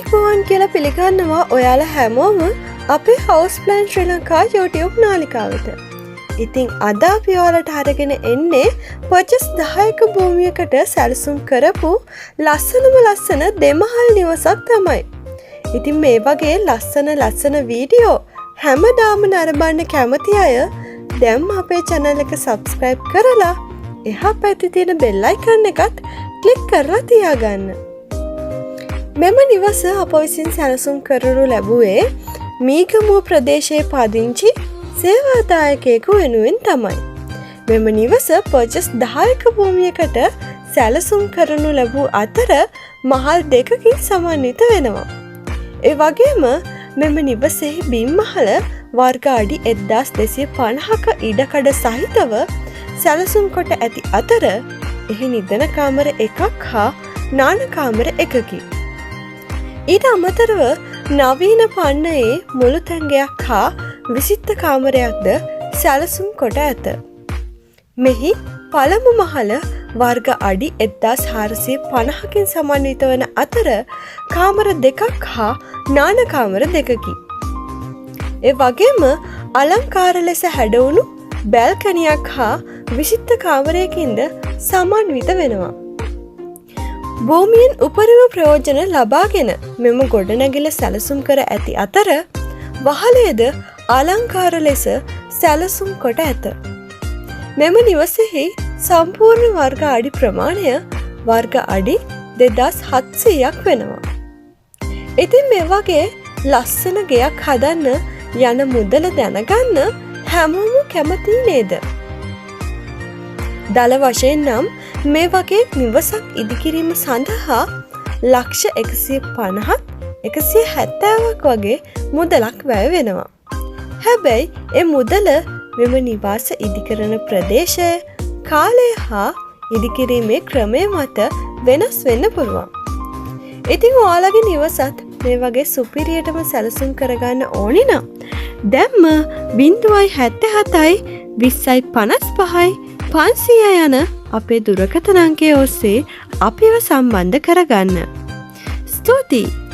ආයුබෝවන් කියලා පිළිගන්නවා ඔයාලා හැමෝම අපේ HOUSEPLAN ශ්‍රී ලංකා YouTube නාලිකාවට. ඉතින් අද අපි ඔයාලට අරගෙන එන්නේ පර්චස් 10ක භූමියකට සැලසුම් කරපු ලස්සන දෙමහල් නිවසක් තමයි. ඉතින් මේ වගේ ලස්සන වීඩියෝ හැමදාම නරඹන්න කැමති අය දැන් අපේ channel එක subscribe කරලා එහා පැත්තේ තියෙන bell icon එකත් click කරලා තියාගන්න. මෙම නිවස අප විසින් සැලසුම් කරනු ලැබුවේ මීගමුව ප්‍රදේශයේ පදිංචි සේවාදායකයෙකු වෙනුවෙන් තමයි. මෙම නිවස පර්චස් 10ක භූමියකට සැලසුම් කරනු ලැබූ අතර මහල් දෙකකින් සමන්විත වෙනවා. ඒ වගේම මෙම නිවසෙහි බිම්මහල වර්ග අඩි 1250ක ඉඩකඩ සහිතව සැලසුම් කොට ඇති අතර එහි නිදන කාමර එකක් හා නාන කාමර එකකි. ඊට අමතරව නවීන පන්නයේ මුළු තැන්ගයක් හා විසිත්ත කාමරයක්ද සැලසුම් කොට ඇත. මෙහි පළමු මහල වර්ග අඩි 1450කින් සමන්විත වන අතර කාමර දෙකක් හා නාන කාමර දෙකකි. ඒ වගේම අලංකාර ලෙස හැඩවුණු බැල්කනියක් හා විසිත්ත කාමරයකින්ද සමන්විත වෙනවා. භූමියෙන් උපරිම ප්‍රයෝජන ලබාගෙන මෙම ගොඩනැගිල්ල සැලසුම් කර ඇති අතර වහලයේද අලංකාර ලෙස සැලසුම් කොට ඇත. මෙම නිවසෙහි සම්පූර්ණ වර්ග අඩි ප්‍රමාණය වර්ග අඩි 2700ක් වෙනවා. ඉතින් මේ වගේ ලස්සන ගෙයක් හදන්න යන මුදල දැනගන්න හැමෝම කැමති නේද? දල වශයෙන් නම් මේ වගේ නිවසක් ඉදිකිරීම සඳහා ලක්ෂ 150ක් 170ක් වගේ මුදලක් වැය වෙනවා. හැබැයි ඒ මුදල මෙම නිවාස ඉදිකරන ප්‍රදේශය, කාලය හා ඉදිකිරීමේ ක්‍රමය මත වෙනස් වෙන්න පුළුවන්. ඉතින් ඔයාලගේ නිවසත් මේ වගේ සුපිරියටම සැලසුම් කරගන්න ඕනි නම් දැම්ම 077යි 20යි 55යි 500 යන අපේ දුරකථන අංකය ඔස්සේ අපිව සම්බන්ධ කරගන්න. ස්තුතියි.